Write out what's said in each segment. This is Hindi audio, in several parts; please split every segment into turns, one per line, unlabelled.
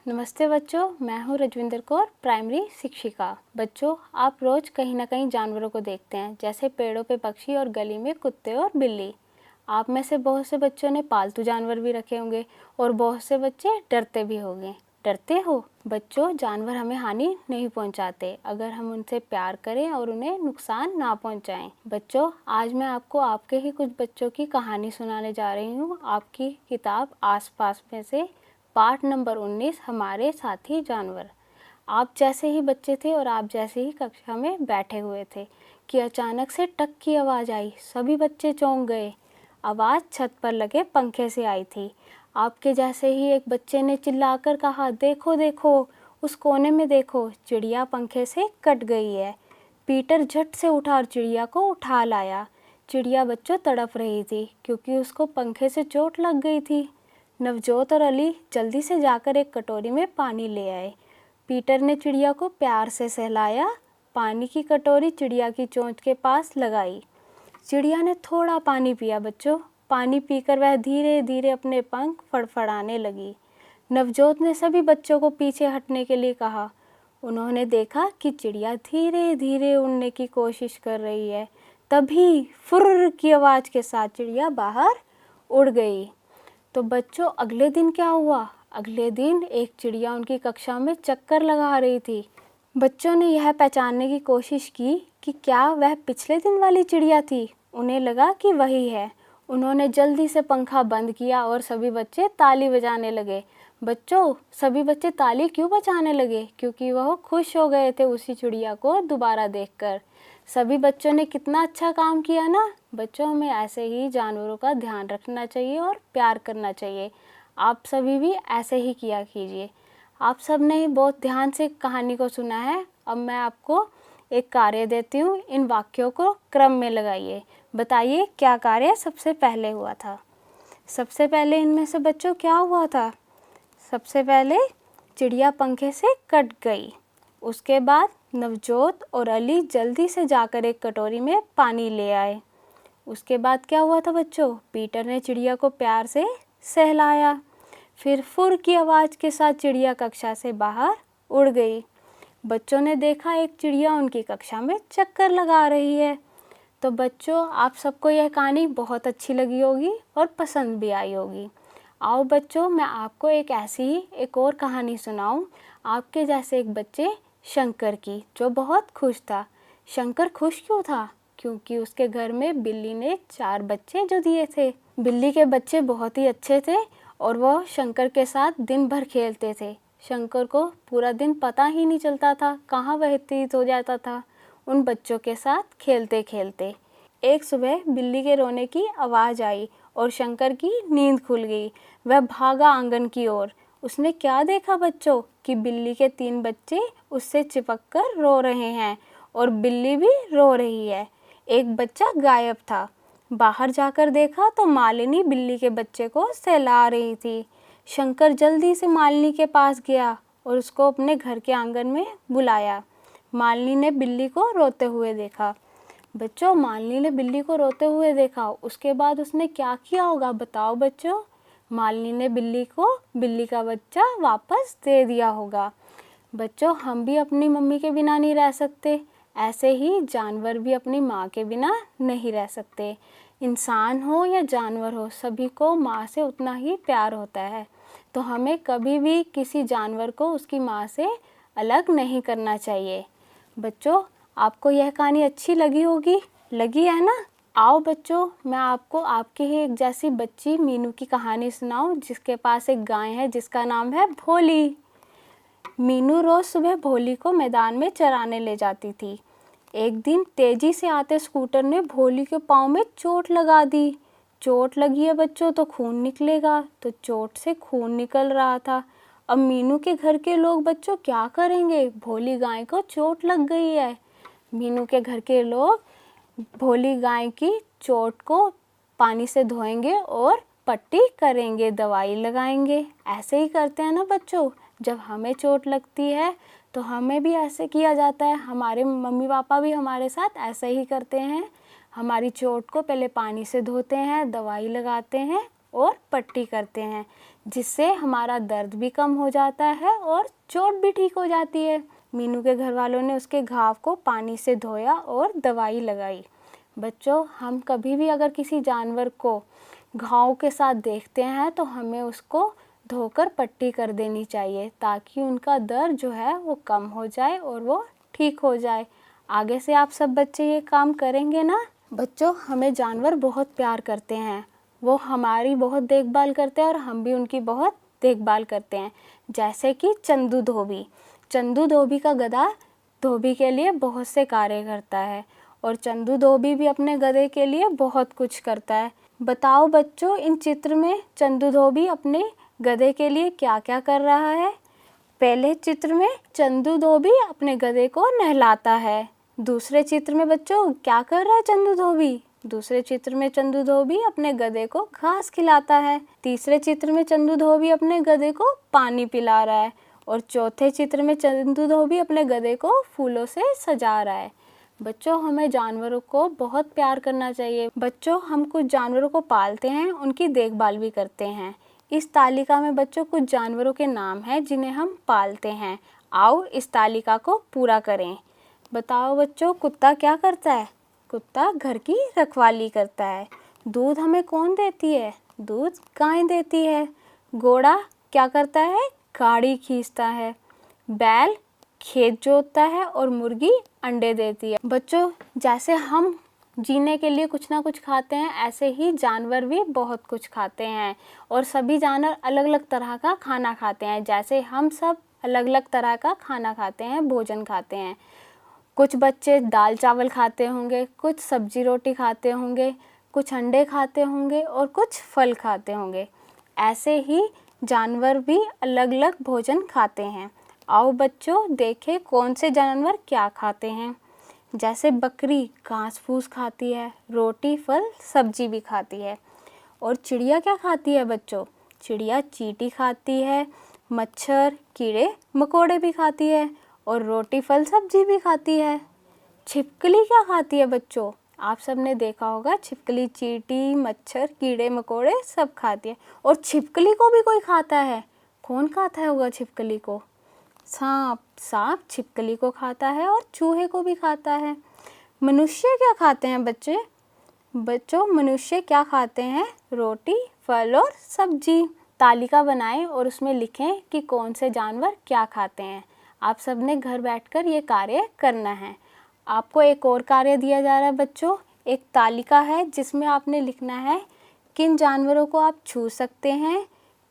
नमस्ते बच्चों, मैं हूँ रजविंदर कौर, प्राइमरी शिक्षिका। बच्चों, आप रोज़ कहीं ना कहीं जानवरों को देखते हैं, जैसे पेड़ों पे पक्षी और गली में कुत्ते और बिल्ली। आप में से बहुत से बच्चों ने पालतू जानवर भी रखे होंगे और बहुत से बच्चे डरते भी होंगे। डरते हो? बच्चों, जानवर हमें हानि नहीं पहुंचाते अगर हम उनसे प्यार करें और उन्हें नुकसान ना पहुंचाएं। बच्चों, आज मैं आपको आपके ही कुछ बच्चों की कहानी सुनाने जा रही हूँ। आपकी किताब आसपास में से पाठ नंबर 19, हमारे साथी जानवर। आप जैसे ही बच्चे थे और आप जैसे ही कक्षा में बैठे हुए थे कि अचानक से टक की आवाज़ आई। सभी बच्चे चौंक गए। आवाज़ छत पर लगे पंखे से आई थी। आपके जैसे ही एक बच्चे ने चिल्लाकर कहा, देखो देखो, उस कोने में देखो, चिड़िया पंखे से कट गई है। पीटर झट से उठा और चिड़िया को उठा लाया। चिड़िया बच्चों तड़प रही थी क्योंकि उसको पंखे से चोट लग गई थी। नवजोत और अली जल्दी से जाकर एक कटोरी में पानी ले आए। पीटर ने चिड़िया को प्यार से सहलाया। पानी की कटोरी चिड़िया की चोंच के पास लगाई। चिड़िया ने थोड़ा पानी पिया बच्चों। पानी पीकर वह धीरे धीरे अपने पंख फड़फड़ाने लगी। नवजोत ने सभी बच्चों को पीछे हटने के लिए कहा। उन्होंने देखा कि चिड़िया धीरे धीरे उड़ने की कोशिश कर रही है। तभी फुर्र की आवाज़ के साथ चिड़िया बाहर उड़ गई। तो बच्चों, अगले दिन क्या हुआ? अगले दिन एक चिड़िया उनकी कक्षा में चक्कर लगा रही थी। बच्चों ने यह पहचानने की कोशिश की कि क्या वह पिछले दिन वाली चिड़िया थी। उन्हें लगा कि वही है। उन्होंने जल्दी से पंखा बंद किया और सभी बच्चे ताली बजाने लगे। बच्चों, सभी बच्चे ताली क्यों बजाने लगे? क्योंकि वह खुश हो गए थे उसी चिड़िया को दोबारा देखकर। सभी बच्चों ने कितना अच्छा काम किया ना। बच्चों, हमें ऐसे ही जानवरों का ध्यान रखना चाहिए और प्यार करना चाहिए। आप सभी भी ऐसे ही किया कीजिए। आप सब ने बहुत ध्यान से कहानी को सुना है। अब मैं आपको एक कार्य देती हूँ। इन वाक्यों को क्रम में लगाइए। बताइए क्या कार्य सबसे पहले हुआ था। सबसे पहले इनमें से बच्चों क्या हुआ था? सबसे पहले चिड़िया पंखे से कट गई। उसके बाद नवजोत और अली जल्दी से जाकर एक कटोरी में पानी ले आए। उसके बाद क्या हुआ था बच्चों? पीटर ने चिड़िया को प्यार से सहलाया। फिर फुर की आवाज़ के साथ चिड़िया कक्षा से बाहर उड़ गई। बच्चों ने देखा एक चिड़िया उनकी कक्षा में चक्कर लगा रही है। तो बच्चों, आप सबको यह कहानी बहुत अच्छी लगी होगी और पसंद भी आई होगी। आओ बच्चों, मैं आपको एक ऐसी ही एक और कहानी सुनाऊं। आपके जैसे एक बच्चे शंकर की, जो बहुत खुश था। शंकर खुश क्यों था? क्योंकि उसके घर में बिल्ली ने 4 बच्चे जो दिए थे। बिल्ली के बच्चे बहुत ही अच्छे थे और वह शंकर के साथ दिन भर खेलते थे। शंकर को पूरा दिन पता ही नहीं चलता था कहाँ व्यतीत हो जाता था उन बच्चों के साथ खेलते खेलते। एक सुबह बिल्ली के रोने की आवाज़ आई और शंकर की नींद खुल गई। वह भागा आंगन की ओर। उसने क्या देखा बच्चों? कि बिल्ली के 3 बच्चे उससे चिपक कर रो रहे हैं और बिल्ली भी रो रही है। एक बच्चा गायब था। बाहर जाकर देखा तो मालिनी बिल्ली के बच्चे को सहला रही थी। शंकर जल्दी से मालिनी के पास गया और उसको अपने घर के आंगन में बुलाया। मालिनी ने बिल्ली को रोते हुए देखा। बच्चों, मालिनी ने बिल्ली को रोते हुए देखा। उसके बाद उसने क्या किया होगा बताओ बच्चों? मालिनी ने बिल्ली को बिल्ली का बच्चा वापस दे दिया होगा। बच्चों, हम भी अपनी मम्मी के बिना नहीं रह सकते। ऐसे ही जानवर भी अपनी माँ के बिना नहीं रह सकते। इंसान हो या जानवर हो, सभी को माँ से उतना ही प्यार होता है। तो हमें कभी भी किसी जानवर को उसकी माँ से अलग नहीं करना चाहिए। बच्चों, आपको यह कहानी अच्छी लगी होगी, लगी है ना? आओ बच्चों, मैं आपको आपके ही एक जैसी बच्ची मीनू की कहानी सुनाऊं, जिसके पास एक गाय है जिसका नाम है भोली। मीनू रोज सुबह भोली को मैदान में चराने ले जाती थी। एक दिन तेजी से आते स्कूटर ने भोली के पाँव में चोट लगा दी। चोट लगी है बच्चों तो खून निकलेगा, तो चोट से खून निकल रहा था। अब मीनू के घर के लोग बच्चों क्या करेंगे? भोली गाय को चोट लग गई है। मीनू के घर के लोग भोली गाय की चोट को पानी से धोएंगे और पट्टी करेंगे, दवाई लगाएंगे। ऐसे ही करते हैं ना बच्चों। जब हमें चोट लगती है तो हमें भी ऐसे किया जाता है। हमारे मम्मी पापा भी हमारे साथ ऐसे ही करते हैं। हमारी चोट को पहले पानी से धोते हैं, दवाई लगाते हैं और पट्टी करते हैं, जिससे हमारा दर्द भी कम हो जाता है और चोट भी ठीक हो जाती है। मीनू के घर वालों ने उसके घाव को पानी से धोया और दवाई लगाई। बच्चों, हम कभी भी अगर किसी जानवर को घाव के साथ देखते हैं तो हमें उसको धोकर पट्टी कर देनी चाहिए, ताकि उनका दर्द जो है वो कम हो जाए और वो ठीक हो जाए। आगे से आप सब बच्चे ये काम करेंगे ना? बच्चों, हमें जानवर बहुत प्यार करते हैं, वो हमारी बहुत देखभाल करते हैं और हम भी उनकी बहुत देखभाल करते हैं। जैसे कि चंदू धोबी। चंदू धोबी का गधा धोबी के लिए बहुत से कार्य करता है और चंदू धोबी भी अपने गधे के लिए बहुत कुछ करता है। बताओ बच्चों, इन चित्र में चंदू धोबी अपने गधे के लिए क्या क्या कर रहा है? पहले चित्र में चंदू धोबी अपने गधे को नहलाता है। दूसरे चित्र में बच्चों क्या कर रहा है चंदू धोबी? दूसरे चित्र में चंदू धोबी अपने गधे को घास खिलाता है। तीसरे चित्र में चंदू धोबी अपने गधे को पानी पिला रहा है और चौथे चित्र में चंदू धोबी अपने गधे को फूलों से सजा रहा है। बच्चों, हमें जानवरों को बहुत प्यार करना चाहिए। बच्चों, हम कुछ जानवरों को पालते हैं, उनकी देखभाल भी करते हैं। इस तालिका में बच्चों कुछ जानवरों के नाम हैं जिन्हें हम पालते हैं। आओ इस तालिका को पूरा करें। बताओ बच्चों, कुत्ता क्या करता है? कुत्ता घर की रखवाली करता है। दूध हमें कौन देती है? दूध गाय देती है। घोड़ा क्या करता है? गाड़ी खींचता है। बैल खेत जोतता है और मुर्गी अंडे देती है। बच्चों, जैसे हम जीने के लिए कुछ ना कुछ खाते हैं, ऐसे ही जानवर भी बहुत कुछ खाते हैं और सभी जानवर अलग अलग तरह का खाना खाते हैं। जैसे हम सब अलग अलग तरह का खाना खाते हैं, भोजन खाते हैं। कुछ बच्चे दाल चावल खाते होंगे, कुछ सब्जी रोटी खाते होंगे, कुछ अंडे खाते होंगे और कुछ फल खाते होंगे। ऐसे ही जानवर भी अलग अलग भोजन खाते हैं। आओ बच्चों देखें कौन से जानवर क्या खाते हैं। जैसे बकरी घास फूस खाती है, रोटी फल सब्जी भी खाती है। और चिड़िया क्या खाती है बच्चों? चिड़िया चींटी खाती है, मच्छर कीड़े मकोड़े भी खाती है और रोटी फल सब्जी भी खाती है। छिपकली क्या खाती है बच्चों? आप सब ने देखा होगा, छिपकली चींटी मच्छर कीड़े मकोड़े सब खाती है। और छिपकली को भी कोई खाता है। कौन खाता होगा छिपकली को? सांप। सांप छिपकली को खाता है और चूहे को भी खाता है। मनुष्य क्या खाते हैं बच्चे? बच्चों, मनुष्य क्या खाते हैं? रोटी फल और सब्जी। तालिका बनाएं और उसमें लिखें कि कौन से जानवर क्या खाते हैं। आप सब ने घर बैठकर ये कार्य करना है। आपको एक और कार्य दिया जा रहा है बच्चों। एक तालिका है जिसमें आपने लिखना है किन जानवरों को आप छू सकते हैं,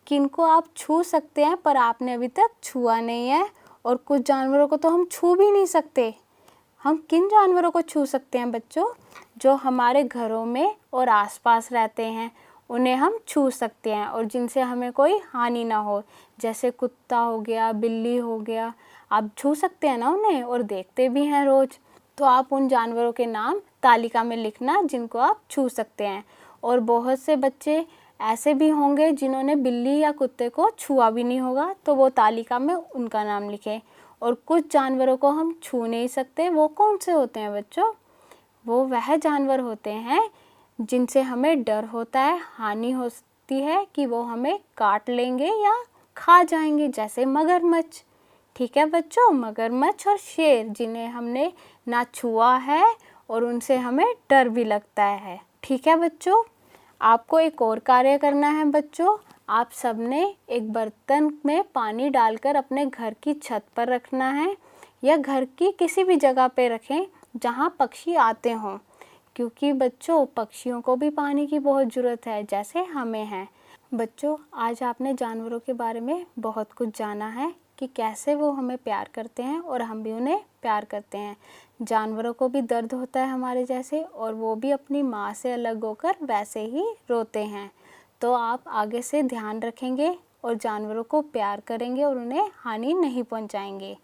किन को आप छू सकते हैं पर आपने अभी तक छुआ नहीं है, और कुछ जानवरों को तो हम छू भी नहीं सकते। हम किन जानवरों को छू सकते हैं बच्चों? जो हमारे घरों में और आसपास रहते हैं उन्हें हम छू सकते हैं और जिनसे हमें कोई हानि ना हो। जैसे कुत्ता हो गया, बिल्ली हो गया, आप छू सकते हैं ना उन्हें और देखते भी हैं रोज़। तो आप उन जानवरों के नाम तालिका में लिखना जिनको आप छू सकते हैं। और बहुत से बच्चे ऐसे भी होंगे जिन्होंने बिल्ली या कुत्ते को छुआ भी नहीं होगा, तो वो तालिका में उनका नाम लिखें। और कुछ जानवरों को हम छू नहीं सकते, वो कौन से होते हैं बच्चों? वो वह जानवर होते हैं जिनसे हमें डर होता है, हानि होती है कि वो हमें काट लेंगे या खा जाएंगे, जैसे मगरमच्छ। ठीक है बच्चों, मगरमच्छ और शेर जिन्हें हमने ना छुआ है और उनसे हमें डर भी लगता है। ठीक है बच्चों, आपको एक और कार्य करना है बच्चों। आप सबने एक बर्तन में पानी डालकर अपने घर की छत पर रखना है या घर की किसी भी जगह पे रखें जहाँ पक्षी आते हों, क्योंकि बच्चों पक्षियों को भी पानी की बहुत ज़रूरत है जैसे हमें है। बच्चों, आज आपने जानवरों के बारे में बहुत कुछ जाना है कि कैसे वो हमें प्यार करते हैं और हम भी उन्हें प्यार करते हैं। जानवरों को भी दर्द होता है हमारे जैसे, और वो भी अपनी माँ से अलग होकर वैसे ही रोते हैं। तो आप आगे से ध्यान रखेंगे और जानवरों को प्यार करेंगे और उन्हें हानि नहीं पहुँचाएंगे।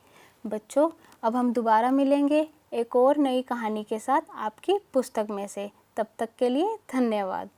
बच्चों, अब हम दोबारा मिलेंगे एक और नई कहानी के साथ आपकी पुस्तक में से। तब तक के लिए धन्यवाद।